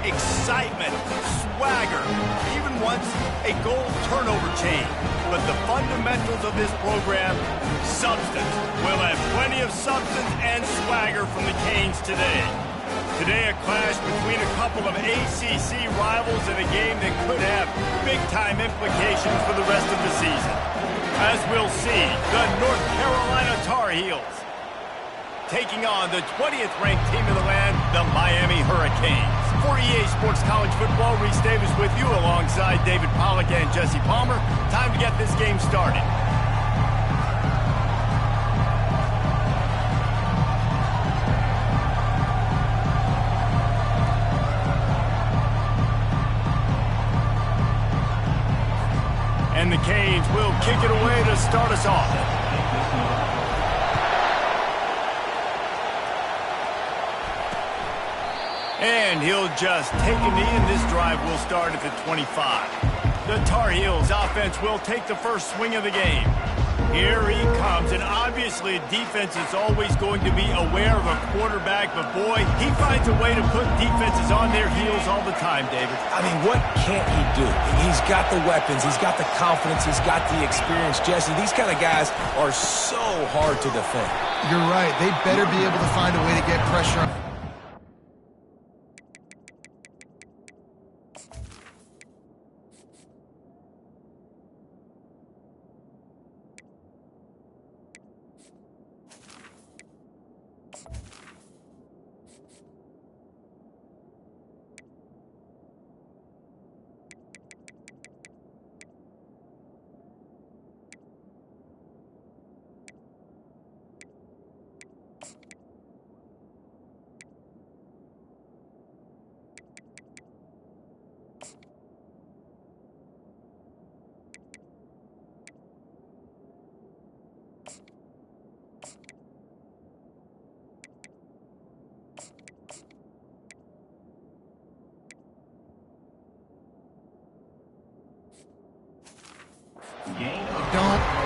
excitement, swagger, even once a goal turnover chain. But the fundamentals of this program, substance. We'll have plenty of substance and swagger from the Canes today. Today, a clash between a couple of ACC rivals in a game that could have big-time implications for the rest of the season. As we'll see, the North Carolina Tar Heels taking on the 20th ranked team in the land, the Miami Hurricanes. For EA Sports College Football, Reese Davis with you alongside David Pollack and Jesse Palmer. Time to get this game started. And the Canes will kick it away to start us off. And he'll just take a knee, and this drive will start at the 25. The Tar Heels offense will take the first swing of the game. Here he comes, and obviously defense is always going to be aware of a quarterback, but boy, he finds a way to put defenses on their heels all the time, David. I mean, what can't he do? He's got the weapons, he's got the confidence, he's got the experience. Jesse, these kind of guys are so hard to defend. You're right. They better be able to find a way to get pressure on.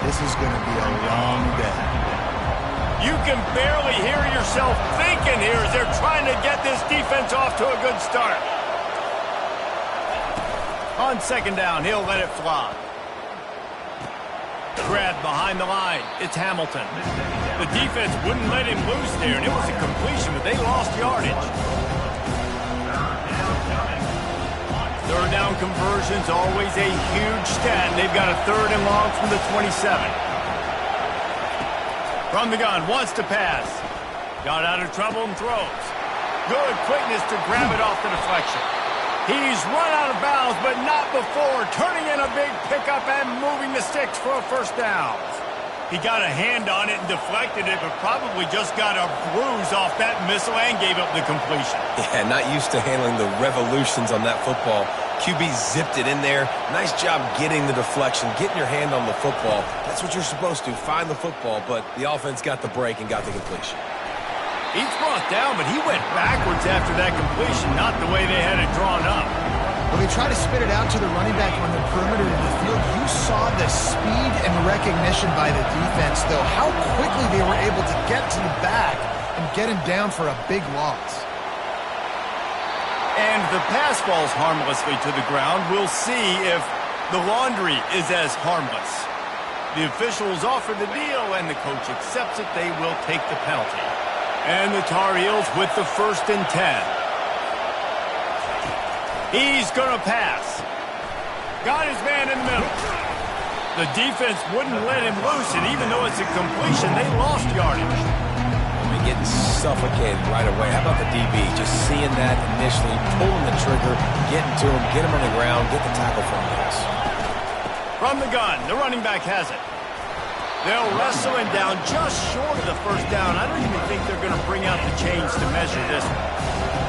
This is going to be a long day. You can barely hear yourself thinking here as they're trying to get this defense off to a good start. On second down, he'll let it fly. Grabbed behind the line. It's Hamilton. The defense wouldn't let him loose there, and it was a completion, but they lost yardage. Third down conversion's always a huge stat. They've got a third and long from the 27. From the gun, wants to pass. Got out of trouble and throws. Good quickness to grab it off the deflection. He's run out of bounds, but not before turning in a big pickup and moving the sticks for a first down. He got a hand on it and deflected it, but probably just got a bruise off that missile and gave up the completion. Yeah, not used to handling the revolutions on that football. QB zipped it in there. Nice job getting the deflection, getting your hand on the football. That's what you're supposed to, find the football, but the offense got the break and got the completion. He's brought down, but he went backwards after that completion, not the way they had it drawn up. When they try to spit it out to the running back on the perimeter of the field, you saw the speed and recognition by the defense, though, how quickly they were able to get to the back and get him down for a big loss. And the pass falls harmlessly to the ground. We'll see if the laundry is as harmless. The officials offer the deal, and the coach accepts it. They will take the penalty. And the Tar Heels with the 1st and 10. He's going to pass. Got his man in the middle. The defense wouldn't let him loose, and even though it's a completion, they lost yardage. They're getting suffocated right away. How about the DB? Just seeing that initially, pulling the trigger, getting to him, get him on the ground, get the tackle from this. From the gun, the running back has it. They'll wrestle him down just short of the first down. I don't even think they're going to bring out the chains to measure this one.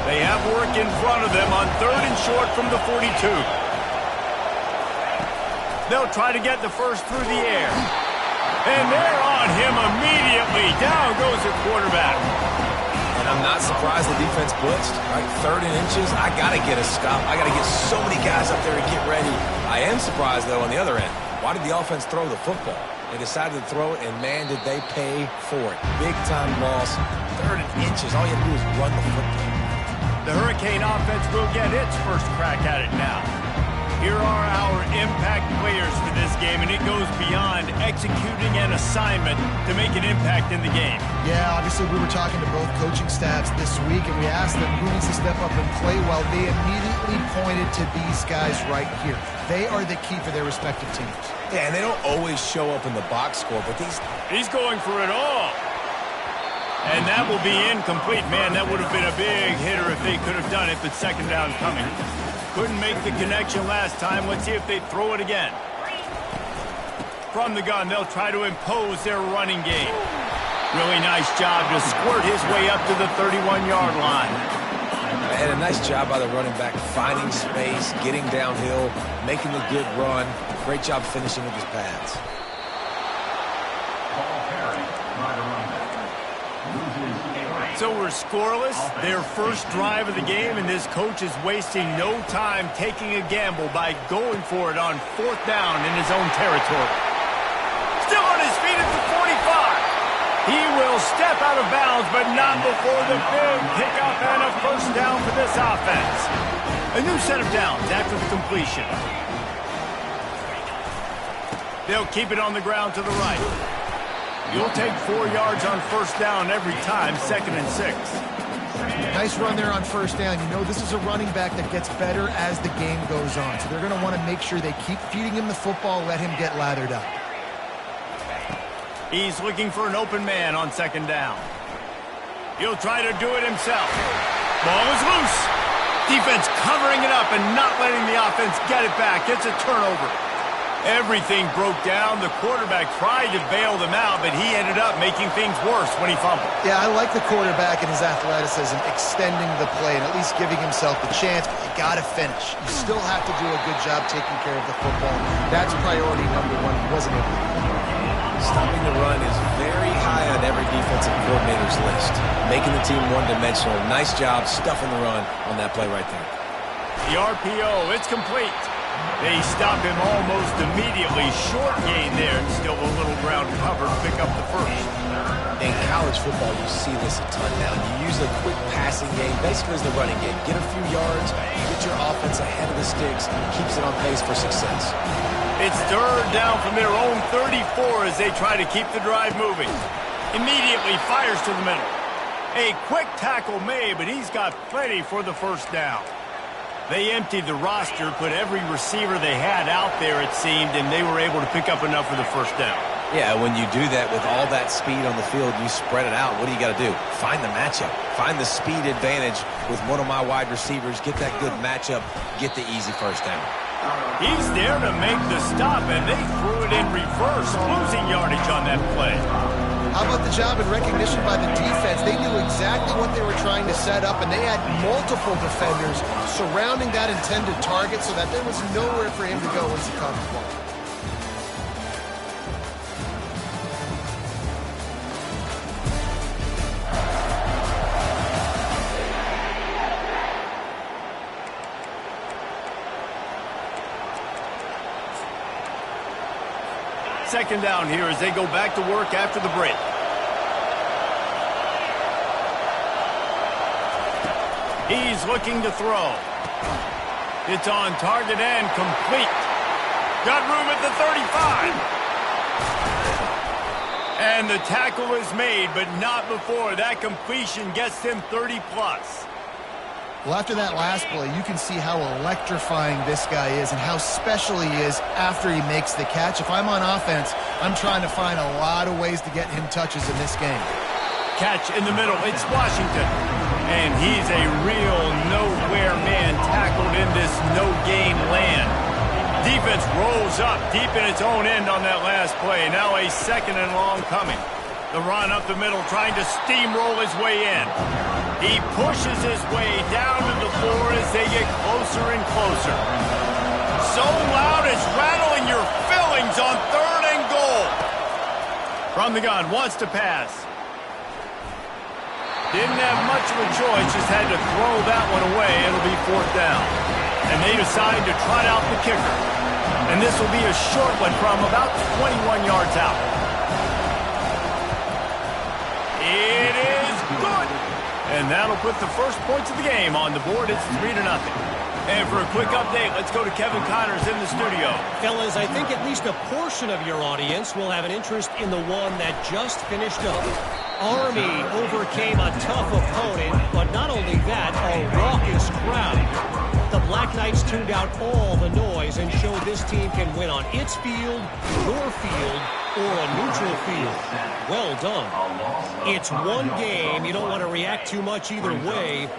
They have work in front of them on 3rd and short from the 42. They'll try to get the first through the air. And they're on him immediately. Down goes the quarterback. And I'm not surprised the defense blitzed. Right, 3rd and inches. I got to get a stop. I got to get so many guys up there to get ready. I am surprised, though, on the other end. Why did the offense throw the football? They decided to throw it, and, man, did they pay for it. Big-time loss. 3rd and inches. All you have to do is run the football. The Hurricane offense will get its first crack at it now. Here are our impact players for this game, and it goes beyond executing an assignment to make an impact in the game. Yeah, obviously we were talking to both coaching staffs this week, and we asked them who needs to step up and play well. They immediately pointed to these guys right here. They are the key for their respective teams. Yeah, and they don't always show up in the box score, but He's going for it all. And that will be incomplete. Man, that would have been a big hitter if they could have done it, but second down coming. Couldn't make the connection last time. Let's see if they throw it again. From the gun, they'll try to impose their running game. Really nice job to squirt his way up to the 31-yard line. And a nice job by the running back, finding space, getting downhill, making a good run. Great job finishing with his pads. So we're scoreless, their first drive of the game, and this coach is wasting no time taking a gamble by going for it on fourth down in his own territory. Still on his feet at the 45. He will step out of bounds, but not before the big pickup and a first down for this offense. A new set of downs after the completion. They'll keep it on the ground to the right. You'll take 4 yards on first down every time, 2nd and 6. Nice run there on first down. You know, this is a running back that gets better as the game goes on. So they're going to want to make sure they keep feeding him the football, let him get lathered up. He's looking for an open man on second down. He'll try to do it himself. Ball is loose. Defense covering it up and not letting the offense get it back. It's a turnover. Everything broke down. The quarterback tried to bail them out, but he ended up making things worse when he fumbled. Yeah, I like the quarterback and his athleticism, extending the play and at least giving himself the chance, but you got to finish. You still have to do a good job taking care of the football. That's priority number one. He wasn't able to do that. Stopping the run is very high on every defensive coordinator's list. Making the team one-dimensional. Nice job stuffing the run on that play right there. The RPO, it's complete. They stop him almost immediately. Short gain there, and still a little ground cover to pick up the first. In college football, you see this a ton now. You use a quick passing game, basically as the running game. Get a few yards, get your offense ahead of the sticks, keeps it on pace for success. It's third down from their own 34 as they try to keep the drive moving. Immediately fires to the middle. A quick tackle made, but he's got plenty for the first down. They emptied the roster, put every receiver they had out there, it seemed, and they were able to pick up enough for the first down. Yeah, when you do that with all that speed on the field, you spread it out. What do you got to do? Find the matchup. Find the speed advantage with one of my wide receivers. Get that good matchup. Get the easy first down. He's there to make the stop, and they threw it in reverse, losing yardage on that play. How about the job and recognition by the defense? They knew exactly what they were trying to set up, and they had multiple defenders surrounding that intended target so that there was nowhere for him to go once he caught the ball. Second down here as they go back to work after the break. He's looking to throw. It's on target and complete. Got room at the 35. And the tackle is made, but not before that completion gets them 30-plus. Well, after that last play, you can see how electrifying this guy is and how special he is after he makes the catch. If I'm on offense, I'm trying to find a lot of ways to get him touches in this game. Catch in the middle. It's Washington. And he's a real nowhere man tackled in this no-game land. Defense rolls up deep in its own end on that last play. Now a second and long coming. The run up the middle, trying to steamroll his way in. He pushes his way down to the floor as they get closer and closer. So loud it's rattling your fillings on 3rd and goal. From the gun, wants to pass. Didn't have much of a choice, just had to throw that one away. It'll be 4th down. And they decide to trot out the kicker. And this will be a short one from about 21 yards out. It is good. And that'll put the first points of the game on the board. It's 3-0. And for a quick update, let's go to Kevin Connors in the studio. Fellas, I think at least a portion of your audience will have an interest in the one that just finished up. Army overcame a tough opponent, but not only that, a raucous crowd. The Black Knights tuned out all the noise and showed this team can win on its field, your field, or a neutral field. Well done. It's one game. You don't want to react too much either way,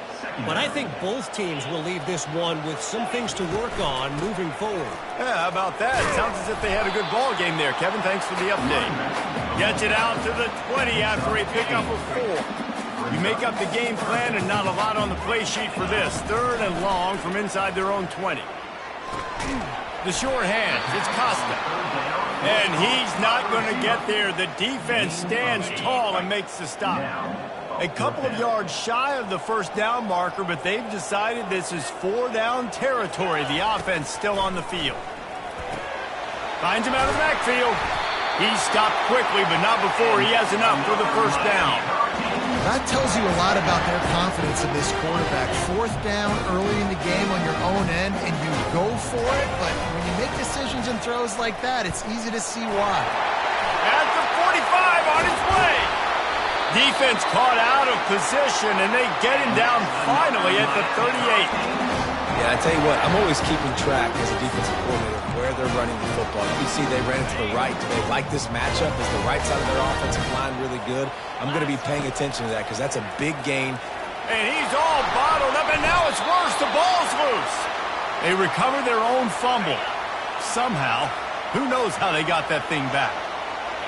but I think both teams will leave this one with some things to work on moving forward. Yeah, how about that? Sounds as if they had a good ball game there. Kevin, thanks for the update. Gets it out to the 20 after a pickup of 4. You make up the game plan and not a lot on the play sheet for this. 3rd and long from inside their own 20. The short hands, it's Costa. And he's not going to get there. The defense stands tall and makes the stop. A couple of yards shy of the first down marker, but they've decided this is 4-down territory. The offense still on the field. Finds him out of the backfield. He stopped quickly, but not before he has enough for the first down. That tells you a lot about their confidence in this quarterback. 4th down early in the game on your own end, and you go for it, but when you make decisions and throws like that, it's easy to see why. At the 45 on his way. Defense caught out of position, and they get him down finally at the 38. Yeah, I tell you what, I'm always keeping track as a defensive coordinator where they're running the football. You see they ran it to the right. Do they like this matchup? Is the right side of their offensive line really good? I'm going to be paying attention to that because that's a big gain. And he's all bottled up, and now it's worse. The ball's loose. They recover their own fumble. Somehow, who knows how they got that thing back.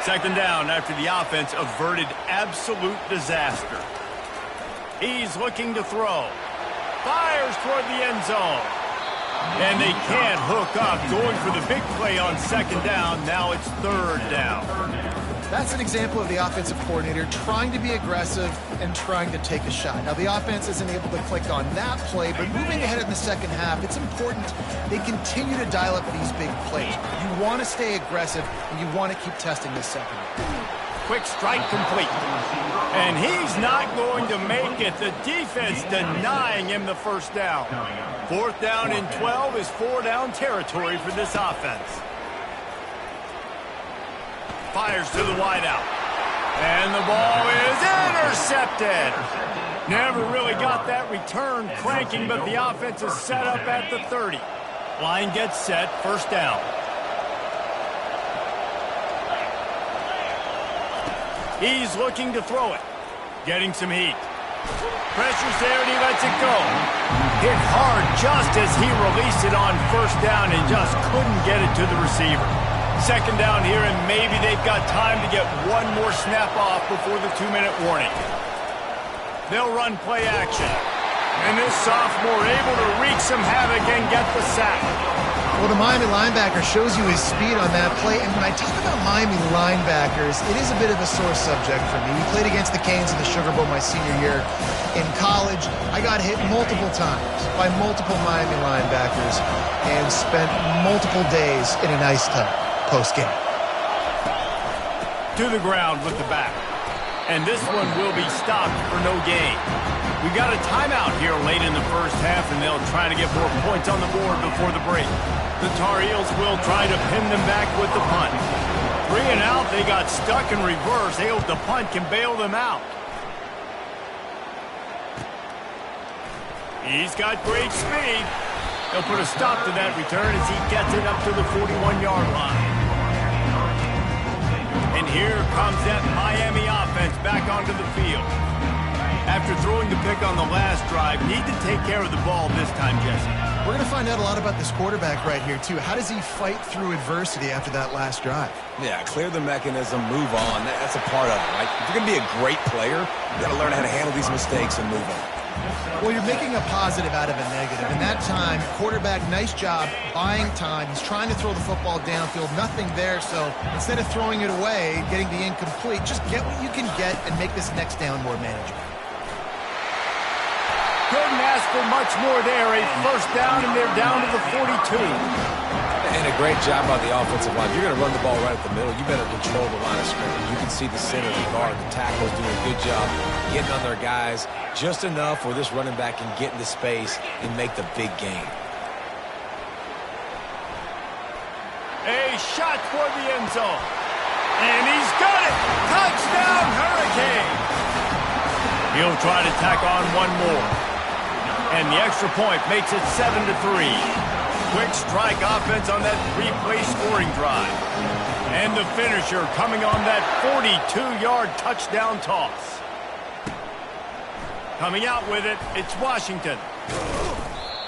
2nd down after the offense averted absolute disaster. He's looking to throw. Fires toward the end zone. And they can't hook up. Going for the big play on 2nd down. Now it's 3rd down. That's an example of the offensive coordinator trying to be aggressive and trying to take a shot. Now, the offense isn't able to click on that play, but moving ahead in the second half, it's important they continue to dial up these big plays. You want to stay aggressive, and you want to keep testing this second half. Quick strike complete. And he's not going to make it. The defense denying him the first down. 4th down and 12 is 4-down territory for this offense. Fires to the wideout. And the ball is intercepted. Never really got that return cranking, but the offense is set up at the 30. Line gets set, 1st down. He's looking to throw it. Getting some heat. Pressure's there and he lets it go. Hit hard just as he released it on 1st down and just couldn't get it to the receiver. 2nd down here, and maybe they've got time to get one more snap off before the 2-minute warning. They'll run play action. And this sophomore able to wreak some havoc and get the sack. Well, the Miami linebacker shows you his speed on that play. And when I talk about Miami linebackers, it is a bit of a sore subject for me. We played against the Canes in the Sugar Bowl my senior year in college. I got hit multiple times by multiple Miami linebackers and spent multiple days in an ice tub post-game. To the ground with the back. And this one will be stopped for no gain. We got a timeout here late in the first half, and they'll try to get more points on the board before the break. The Tar Heels will try to pin them back with the punt. 3 and out, they got stuck in reverse. They hope the punt can bail them out. He's got great speed. They'll put a stop to that return as he gets it up to the 41-yard line. And here comes that Miami offense back onto the field. After throwing the pick on the last drive, need to take care of the ball this time, Jesse. We're going to find out a lot about this quarterback right here, too. How does he fight through adversity after that last drive? Yeah, clear the mechanism, move on. That's a part of it, right? If you're going to be a great player, you got to learn how to handle these mistakes and move on. Well, you're making a positive out of a negative. And that time, quarterback, nice job buying time. He's trying to throw the football downfield. Nothing there. So instead of throwing it away, getting the incomplete, just get what you can get and make this next down more manageable. couldn't ask for much more there. A first down, and they're down to the 42. And a great job by the offensive line. If you're going to run the ball right at the middle, you better control the line of scrimmage. You can see the center, the guard, the tackles doing a good job getting on their guys just enough where this running back can get into space and make the big game. A shot for the end zone. And he's got it! Touchdown, Hurricane! He'll try to tack on one more. And the extra point makes it 7-3. Quick strike offense on that three-play scoring drive. And the finisher coming on that 42-yard touchdown toss. Coming out with it, it's Washington.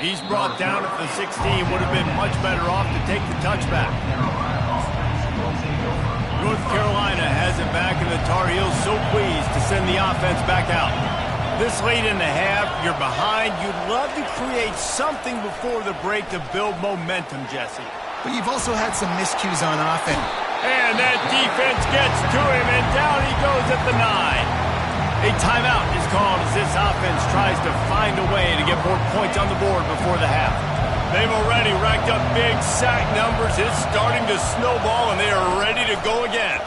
He's brought down at the 16. Would have been much better off to take the touchback. North Carolina has it back, and the Tar Heels so pleased to send the offense back out. This late in the half, you're behind. You'd love to create something before the break to build momentum, Jesse. But you've also had some miscues on offense. And that defense gets to him, and down he goes at the 9. A timeout is called as this offense tries to find a way to get more points on the board before the half. They've already racked up big sack numbers. It's starting to snowball, and they are ready to go again.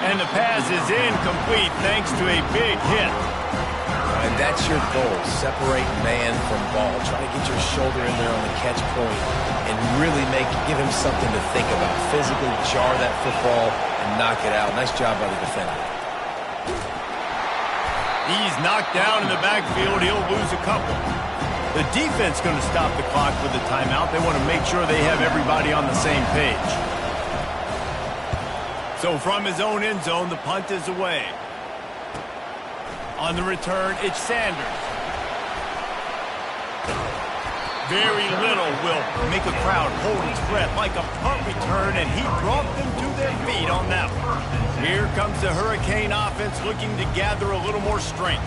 And the pass is incomplete thanks to a big hit. And that's your goal. Separate man from ball. Try to get your shoulder in there on the catch point and really give him something to think about. Physically jar that football and knock it out. Nice job by the defender. He's knocked down in the backfield. He'll lose a couple. The defense going to stop the clock with the timeout. They want to make sure they have everybody on the same page. So from his own end zone, the punt is away. On the return, it's Sanders. Very little will make a crowd hold its breath like a punt return, and he brought them to their feet on that one. Here comes the Hurricane offense looking to gather a little more strength.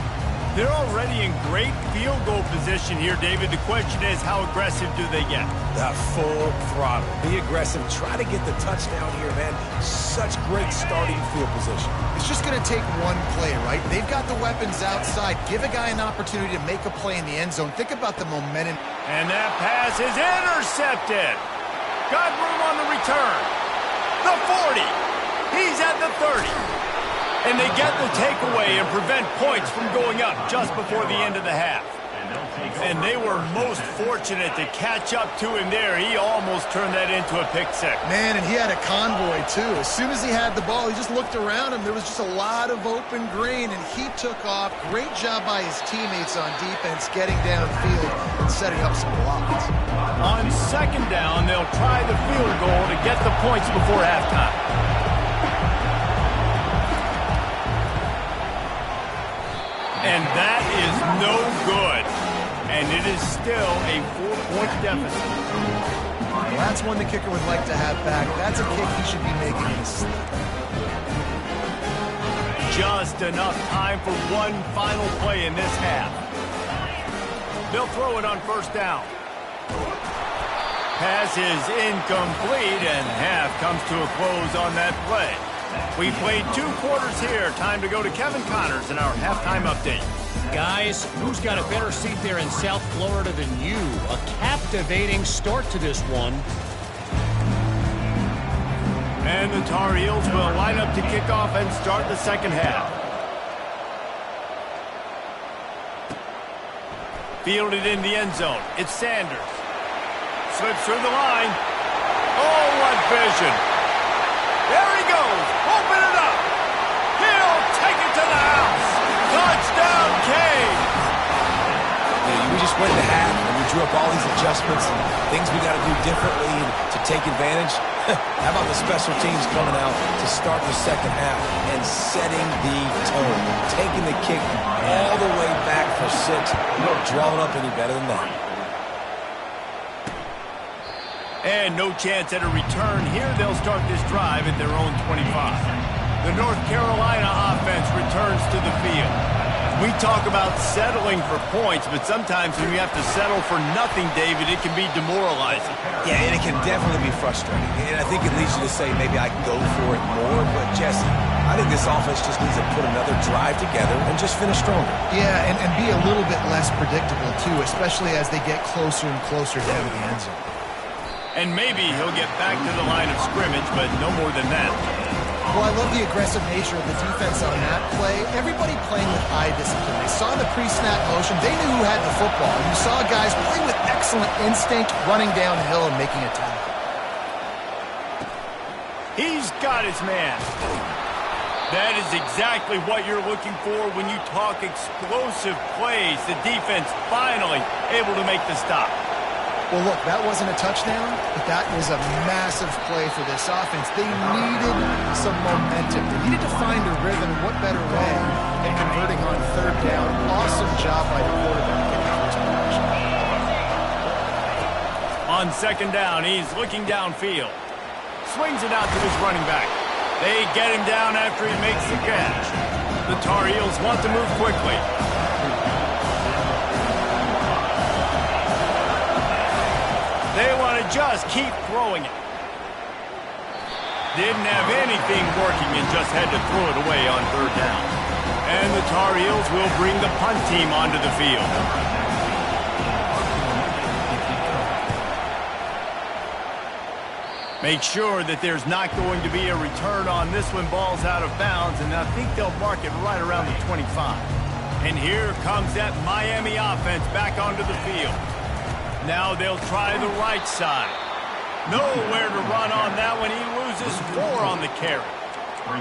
They're already in great field goal position here, David. The question is, how aggressive do they get? The full throttle. Be aggressive. Try to get the touchdown here, man. Such great starting field position. It's just going to take one play, right? They've got the weapons outside. Give a guy an opportunity to make a play in the end zone. Think about the momentum. And that pass is intercepted. Got room on the return. The 40. He's at the 30. And they get the takeaway and prevent points from going up just before the end of the half. And they were most fortunate to catch up to him there. He almost turned that into a pick six. Man, and he had a convoy, too. As soon as he had the ball, he just looked around him. There was just a lot of open green, and he took off. Great job by his teammates on defense, getting downfield and setting up some blocks. On second down, they'll try the field goal to get the points before halftime. And that is no good. And it is still a 4-point deficit. Well, that's one the kicker would like to have back. That's a kick he should be making in his sleep. Just enough time for one final play in this half. They'll throw it on first down. Pass is incomplete, and half comes to a close on that play. We played 2 quarters here. Time to go to Kevin Connors in our halftime update. Guys, who's got a better seat there in South Florida than you? A captivating start to this one. And the Tar Heels will line up to kick off and start the second half. Fielded in the end zone. It's Sanders. Slips through the line. Oh, what vision. There he goes. Open it up. He'll take it to the house. Touchdown, Cade. We just went to half, and we drew up all these adjustments and things we got to do differently to take advantage. How about the special teams coming out to start the second half and setting the tone, taking the kick all the way back for 6. Not drawing up any better than that. And no chance at a return here. They'll start this drive at their own 25. The North Carolina offense returns to the field. We talk about settling for points, but sometimes when you have to settle for nothing, David, it can be demoralizing. Yeah, and it can definitely be frustrating. And I think it leads you to say maybe I can go for it more. But, Jesse, I think this offense just needs to put another drive together and just finish stronger. Yeah, and be a little bit less predictable, too, especially as they get closer and closer down the end zone. And maybe he'll get back to the line of scrimmage, but no more than that. Well, I love the aggressive nature of the defense on that play. Everybody playing with eye discipline. They saw the pre-snap motion. They knew who had the football. You saw guys play with excellent instinct, running downhill and making a tackle. He's got his man. That is exactly what you're looking for when you talk explosive plays. The defense finally able to make the stop. Well, look, that wasn't a touchdown, but that was a massive play for this offense. They needed some momentum. They needed to find a rhythm, and what better way than converting on third down. Awesome job by the quarterback getting first production. On second down, he's looking downfield. Swings it out to his running back. They get him down after he makes the catch. The Tar Heels want to move quickly. They want to just keep throwing it. Didn't have anything working and just had to throw it away on third down. And the Tar Heels will bring the punt team onto the field. Make sure that there's not going to be a return on this when ball's out of bounds, and I think they'll mark it right around the 25. And here comes that Miami offense back onto the field. Now they'll try the right side. Nowhere to run on that one. He loses 4 on the carry.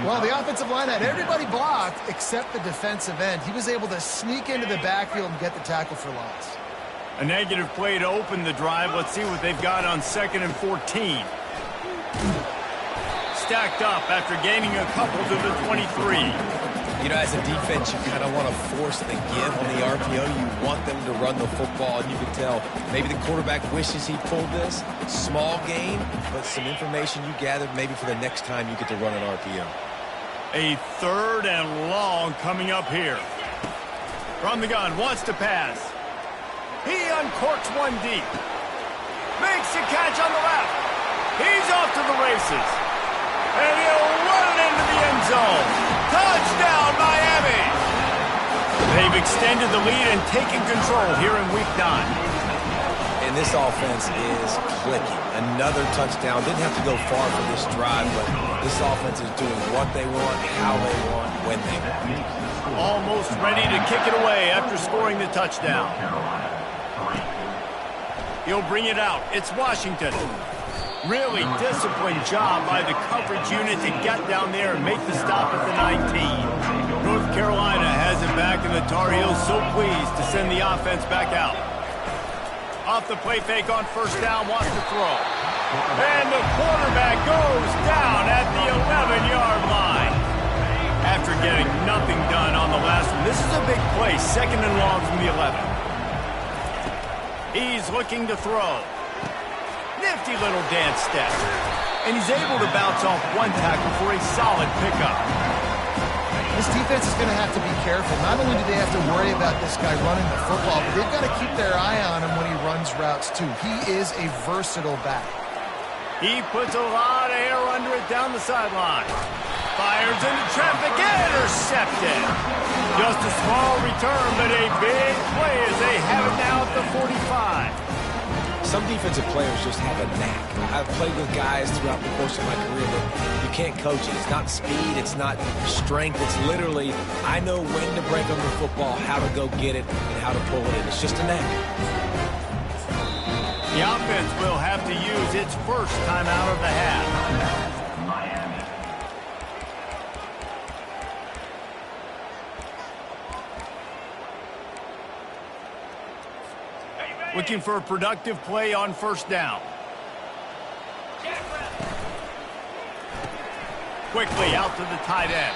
Well, the offensive line had everybody blocked except the defensive end. He was able to sneak into the backfield and get the tackle for loss. A negative play to open the drive. Let's see what they've got on 2nd and 14. Stacked up after gaining a couple to the 23. You know, as a defense, you kind of want to force the give on the RPO. You want them to run the football, and you can tell maybe the quarterback wishes he pulled this. Small gain, but some information you gathered maybe for the next time you get to run an RPO. A 3rd and long coming up here. From the gun, wants to pass. He uncorks one deep. Makes the catch on the left. He's off to the races. And he'll run it into the end zone. Touchdown, Miami! They've extended the lead and taken control here in Week 9. And this offense is clicking. Another touchdown. Didn't have to go far for this drive, but this offense is doing what they want, how they want, when they want. Almost ready to kick it away after scoring the touchdown. He'll bring it out. It's Washington. Really disciplined job by the coverage unit to get down there and make the stop at the 19. North Carolina has it back, and the Tar Heels so pleased to send the offense back out. Off the play fake on first down, wants to throw. And the quarterback goes down at the 11-yard line. After getting nothing done on the last one, this is a big play, 2nd and long from the 11. He's looking to throw. Nifty little dance step. And he's able to bounce off one tackle for a solid pickup. This defense is going to have to be careful. Not only do they have to worry about this guy running the football, but they've got to keep their eye on him when he runs routes too. He is a versatile back. He puts a lot of air under it down the sideline. Fires into traffic, intercepted. Just a small return, but a big play as they have it now at the 45. Some defensive players just have a knack. I've played with guys throughout the course of my career that you can't coach it. It's not speed, it's not strength. It's literally, I know when to break on the football, how to go get it, and how to pull it in. It's just a knack. The offense will have to use its first timeout of the half. Looking for a productive play on first down. Quickly out to the tight end.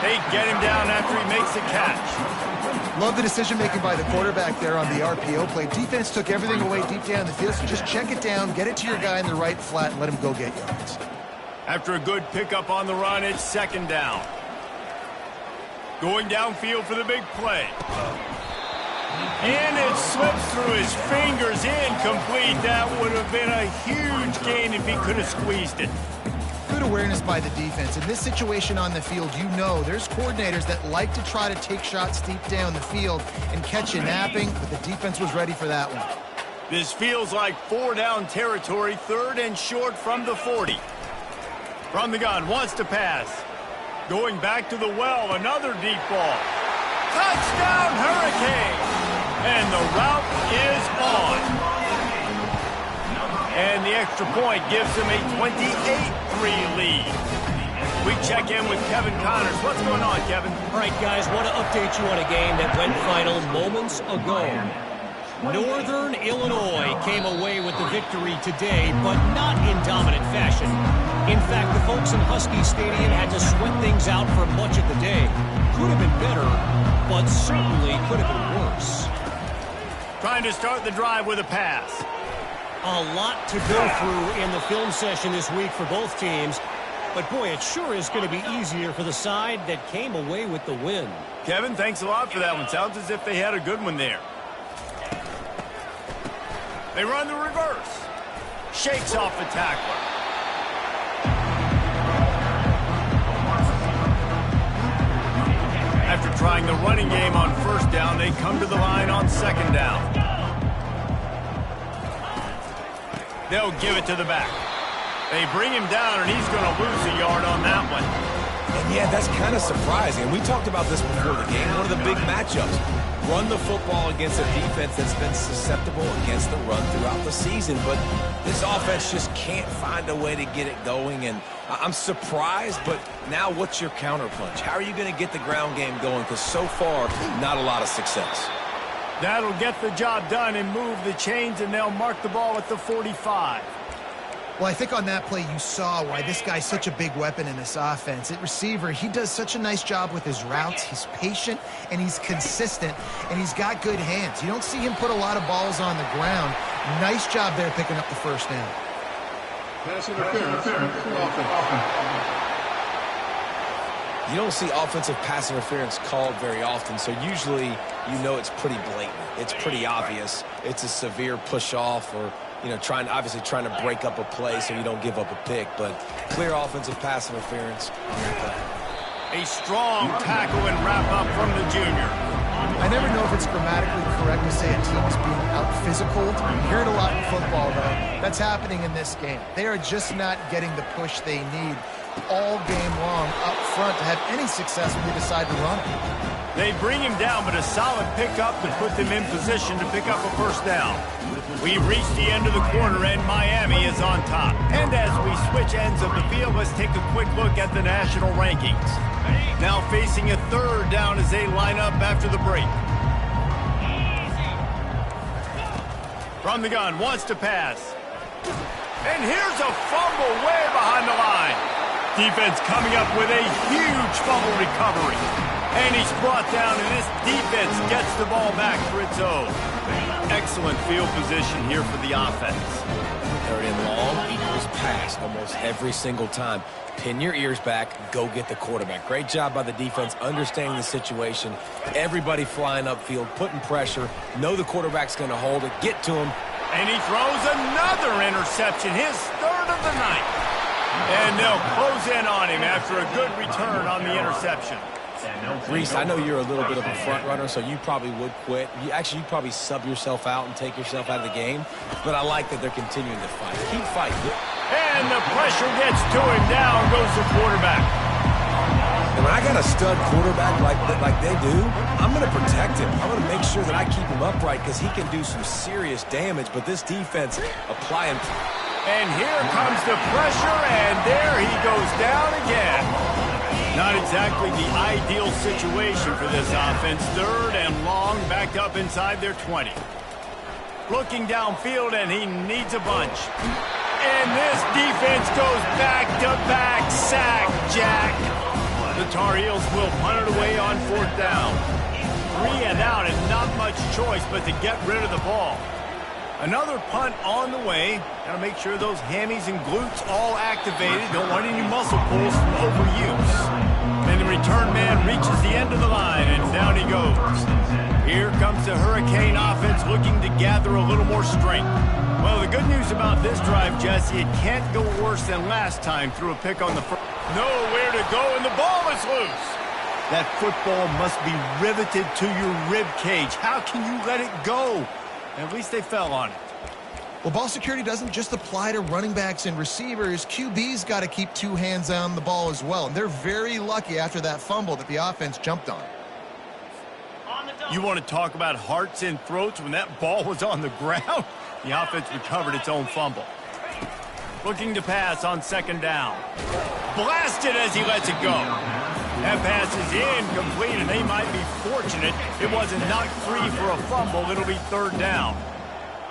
They get him down after he makes the catch. Love the decision-making by the quarterback there on the RPO play. Defense took everything away deep down the field, so just check it down, get it to your guy in the right flat, and let him go get yards. After a good pickup on the run, it's 2nd down. Going downfield for the big play. And it slips through his fingers, incomplete. That would have been a huge gain if he could have squeezed it. good awareness by the defense. In this situation on the field, you know there's coordinators that like to try to take shots deep down the field and catch you napping, but the defense was ready for that one. This feels like 4-down territory, 3rd and short from the 40. From the gun, wants to pass. Going back to the well, another deep ball. Touchdown, Hurricane! And the route is on. And the extra point gives him a 28-3 lead. We check in with Kevin Connors. What's going on, Kevin? All right, guys, want to update you on a game that went final moments ago. Northern Illinois came away with the victory today, but not in dominant fashion. In fact, the folks in Husky Stadium had to sweat things out for much of the day. Could have been better, but certainly could have been worse. Trying to start the drive with a pass. A lot to go through in the film session this week for both teams. But, boy, it sure is going to be easier for the side that came away with the win. Kevin, thanks a lot for that one. Sounds as if they had a good one there. They run the reverse. Shakes off the tackler. After trying the running game on 1st down, they come to the line on 2nd down. They'll give it to the back. They bring him down, and he's going to lose a yard on that one. And yeah, that's kind of surprising. We talked about this before the game. One of the big matchups. Run the football against a defense that's been susceptible against the run throughout the season. But this offense just can't find a way to get it going. And I'm surprised, but now what's your counterpunch? How are you going to get the ground game going? Because so far, not a lot of success. That'll get the job done and move the chains, and they'll mark the ball at the 45. Well, I think on that play you saw why this guy's such a big weapon in this offense. At receiver, he does such a nice job with his routes. He's patient, and he's consistent, and he's got good hands. You don't see him put a lot of balls on the ground. Nice job there picking up the 1st down. Pass interference. You don't see offensive pass interference called very often, so usually you know it's pretty blatant. It's pretty obvious. It's a severe push-off or, you know, obviously trying to break up a play so you don't give up a pick, but clear offensive pass interference on the play. A strong tackle and wrap-up from the junior. I never know if it's grammatically correct to say a team's being out-physicaled. You hear it a lot in football, though. That's happening in this game. They are just not getting the push they need all game long up front to have any success when they decide to run it. They bring him down, but a solid pickup to put them in position to pick up a 1st down. We reach the end of the quarter, and Miami is on top. And as we switch ends of the field, let's take a quick look at the national rankings. Now facing a 3rd down as they line up after the break. From the gun, wants to pass. And here's a fumble way behind the line. Defense coming up with a huge fumble recovery. And he's brought down, and this defense gets the ball back for its own. Excellent field position here for the offense. 3rd and long equals pass almost every single time. Pin your ears back, go get the quarterback. Great job by the defense understanding the situation. Everybody flying upfield, putting pressure. Know the quarterback's going to hold it, get to him. And he throws another interception, his 3rd of the night. And they'll close in on him after a good return on the interception. Reese, I know you're a little bit of a front runner, so you probably would quit. You'd probably sub yourself out and take yourself out of the game. But I like that they're continuing to fight. Keep fighting. And the pressure gets to him. Down goes the quarterback. And when I got a stud quarterback like they do, I'm going to protect him. I'm going to make sure that I keep him upright because he can do some serious damage. But this defense applying. And here comes the pressure, and there he goes down again. Not exactly the ideal situation for this offense. 3rd and long, backed up inside their 20. Looking downfield, and he needs a bunch. And this defense goes back-to-back sack, Jack. The Tar Heels will punt it away on 4th down. 3 and out, and not much choice but to get rid of the ball. Another punt on the way. Got to make sure those hammies and glutes all activated. Don't want any muscle pulls from overuse. And the return man reaches the end of the line, and down he goes. Here comes the Hurricane offense looking to gather a little more strength. Well, the good news about this drive, Jesse, it can't go worse than last time through a pick on the first. Nowhere to go, and the ball is loose. That football must be riveted to your rib cage. How can you let it go? At least they fell on it. Well, ball security doesn't just apply to running backs and receivers. QB's got to keep two hands on the ball as well. And they're very lucky after that fumble that the offense jumped on. You want to talk about hearts and throats when that ball was on the ground? The offense recovered its own fumble. Looking to pass on second down. Blasted as he lets it go. That pass is incomplete, and they might be fortunate it wasn't knocked free for a fumble. It'll be third down.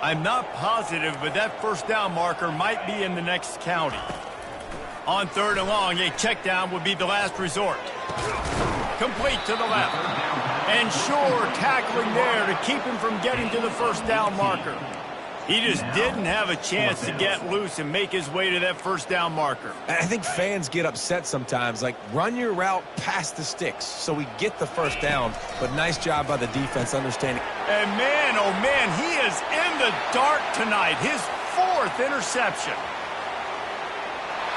I'm not positive, but that first down marker might be in the next county. On third and long, a check down would be the last resort. Complete to the left. And sure, tackling there to keep him from getting to the first down marker. He just didn't have a chance to get loose and make his way to that first down marker. And I think fans get upset sometimes, like run your route past the sticks so we get the first down, but nice job by the defense understanding. And man, oh man, he is in the dark tonight. His fourth interception.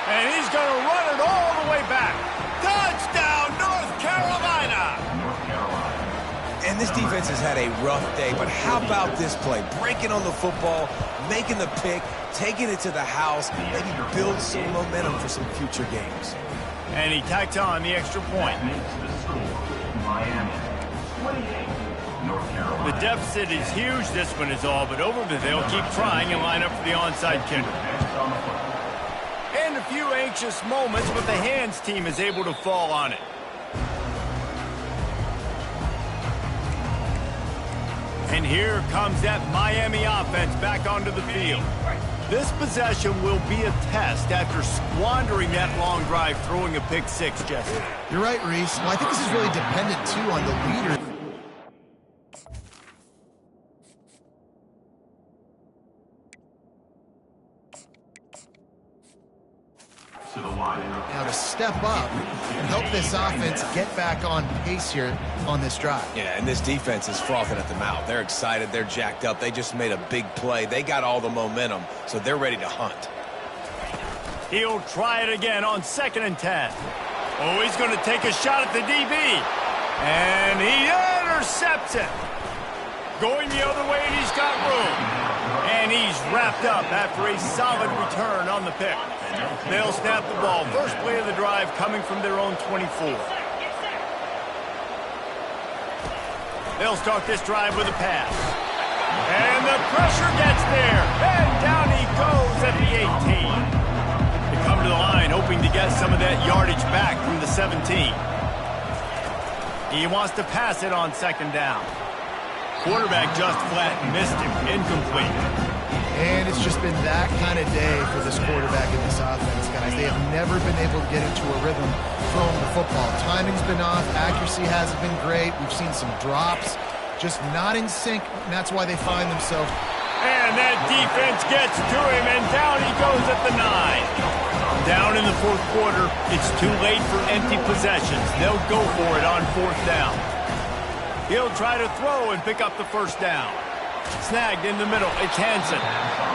And he's going to run it all the way back. Touchdown, North Carolina! And this defense has had a rough day, but how about this play? Breaking on the football, making the pick, taking it to the house, maybe build some momentum for some future games. And he tacked on the extra point. The deficit is huge, this one is all, but over the they'll keep trying and line up for the onside kicker. And a few anxious moments, but the hands team is able to fall on it. And here comes that Miami offense back onto the field. This possession will be a test after squandering that long drive, throwing a pick six, Jesse. You're right, Reese. Well, I think this is really dependent, too, on the leader. Now to step up and help this offense get back on pace here on this drive. Yeah, and this defense is frothing at the mouth. They're excited. They're jacked up. They just made a big play. They got all the momentum, so they're ready to hunt. He'll try it again on 2nd and 10. Oh, he's going to take a shot at the DB. And he intercepts it. Going the other way, and he's got room. And he's wrapped up after a solid return on the pick. They'll snap the ball. First play of the drive coming from their own 24. They'll start this drive with a pass. And the pressure gets there. And down he goes at the 18. They come to the line hoping to get some of that yardage back from the 17. He wants to pass it on 2nd down. Quarterback just flat missed him. Incomplete. And it's just been that kind of day for this quarterback in this offense, guys. They have never been able to get into a rhythm throwing the football. Timing's been off. Accuracy hasn't been great. We've seen some drops. Just not in sync, and that's why they find themselves. And that defense gets to him, and down he goes at the 9. Down in the 4th quarter, it's too late for empty possessions. They'll go for it on 4th down. He'll try to throw and pick up the first down. Snagged in the middle. It's Hansen.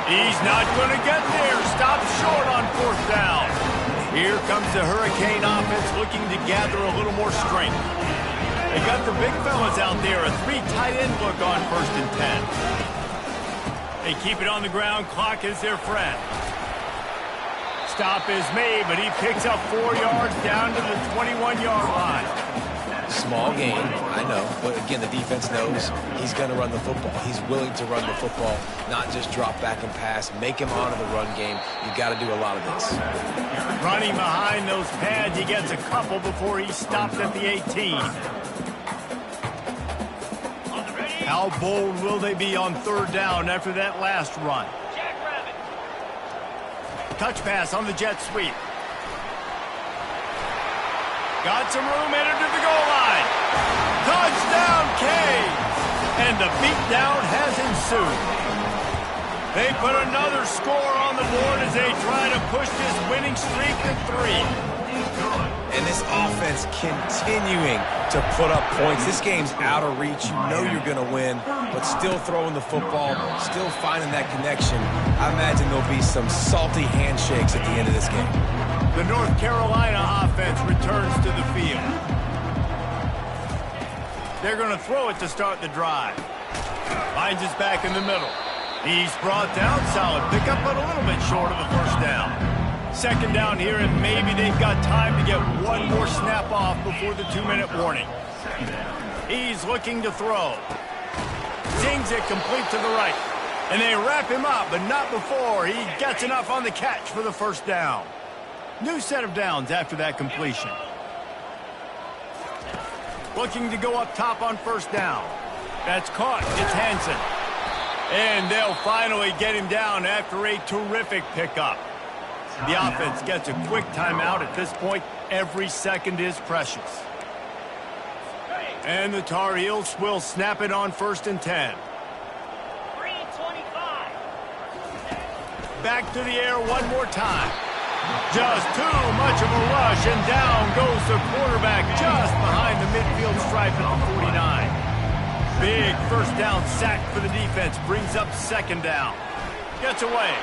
He's not going to get there. Stopped short on 4th down. Here comes the Hurricane offense looking to gather a little more strength. They got the big fellas out there. A 3 tight end look on 1st and 10. They keep it on the ground. Clock is their friend. Stop is made, but he picks up 4 yards down to the 21-yard line. Small gain, I know, but again, the defense knows he's going to run the football. He's willing to run the football, not just drop back and pass, make him honor the run game. You got to do a lot of this. Running behind those pads, he gets a couple before he stops at the 18. How bold will they be on 3rd down after that last run? Touch pass on the jet sweep. Got some room, entered to the goal line. Touchdown, Canes! And the beatdown has ensued. They put another score on the board as they try to push this winning streak to 3. And this offense continuing to put up points. This game's out of reach. You know you're going to win, but still throwing the football, still finding that connection. I imagine there'll be some salty handshakes at the end of this game. The North Carolina offense returns to the field. They're going to throw it to start the drive. Finds his back in the middle. He's brought down. Solid pickup, but a little bit short of a first down. Second down here, and maybe they've got time to get one more snap off before the 2-minute warning. He's looking to throw. Zings it complete to the right. And they wrap him up, but not before he gets enough on the catch for the first down. New set of downs after that completion. Looking to go up top on first down. That's caught. It's Hansen. And they'll finally get him down after a terrific pickup. The offense gets a quick timeout at this point. Every second is precious. And the Tar Heels will snap it on 1st and 10. 3:25. Back to the air one more time. Just too much of a rush, and down goes the quarterback just behind the midfield stripe at the 49. Big first down sack for the defense. Brings up second down. Gets away.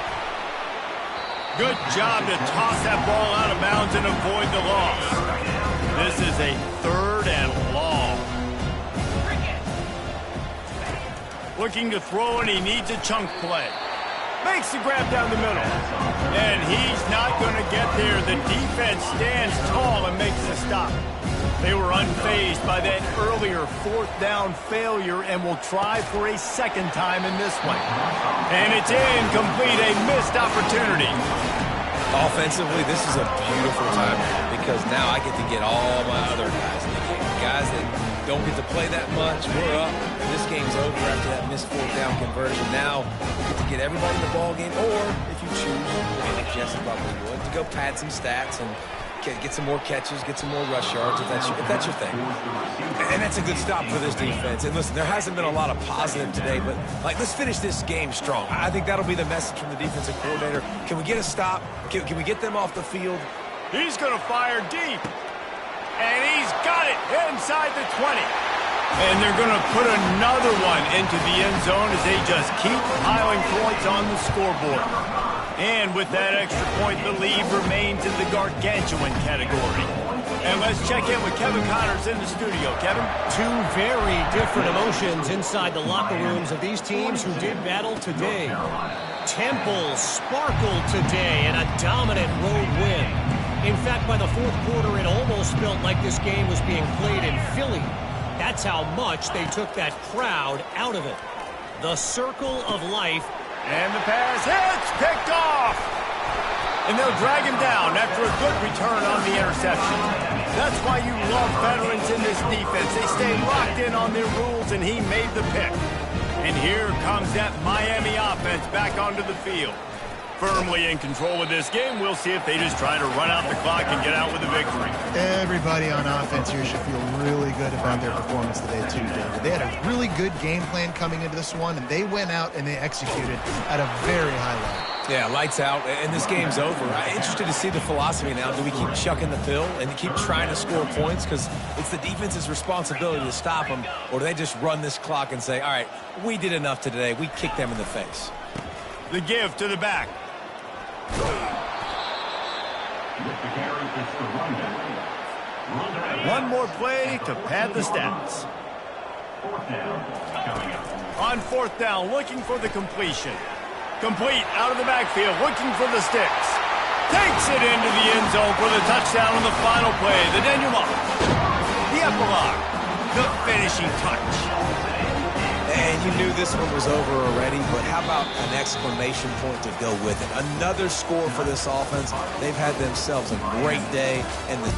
Good job to toss that ball out of bounds and avoid the loss. This is a 3rd and long. Looking to throw, and he needs a chunk play. Makes the grab down the middle. And he's not going to get there. The defense stands tall and makes the stop. They were unfazed by that earlier 4th down failure and will try for a second time in this one. And it's incomplete, a missed opportunity. Offensively, this is a beautiful time because now I get to get all my other guys in the game. Guys that don't get to play that much, we're up. This game's over after that missed 4th down conversion. Now you get to get everybody in the ball game, or if you choose, like Jesse probably would, to go pad some stats and get some more catches, get some more rush yards if that's your thing. And that's a good stop for this defense. And listen, there hasn't been a lot of positive today, but let's finish this game strong. I think that'll be the message from the defensive coordinator. Can we get a stop? Can we get them off the field? He's going to fire deep. And he's got it inside the 20. And they're going to put another one into the end zone as they just keep piling points on the scoreboard. And with that extra point, the lead remains in the gargantuan category. And let's check in with Kevin Connors in the studio. Kevin? Two very different emotions inside the locker rooms of these teams who did battle today. Temples sparkled today in a dominant road win. In fact, by the 4th quarter, it almost felt like this game was being played in Philly. That's how much they took that crowd out of it. The circle of life. And the pass hits, picked off. And they'll drag him down after a good return on the interception. That's why you love veterans in this defense. They stay locked in on their rules, and he made the pick. And here comes that Miami offense back onto the field. Firmly in control of this game. We'll see if they just try to run out the clock and get out with a victory. Everybody on offense here should feel really good about their performance today, too, David. They had a really good game plan coming into this one, and they went out and they executed at a very high level. Yeah, lights out, and this game's over. I'm interested to see the philosophy now. Do we keep chucking the pill and keep trying to score points? Because it's the defense's responsibility to stop them, or do they just run this clock and say, all right, we did enough today. We kicked them in the face. The give to the back. One more play to pad the stats. On 4th down, looking for the completion. Complete out of the backfield, looking for the sticks. Takes it into the end zone for the touchdown on the final play. The denouement. The epilogue. The finishing touch. And you knew this one was over already, but how about an exclamation point to go with it? Another score for this offense. They've had themselves a great day, and the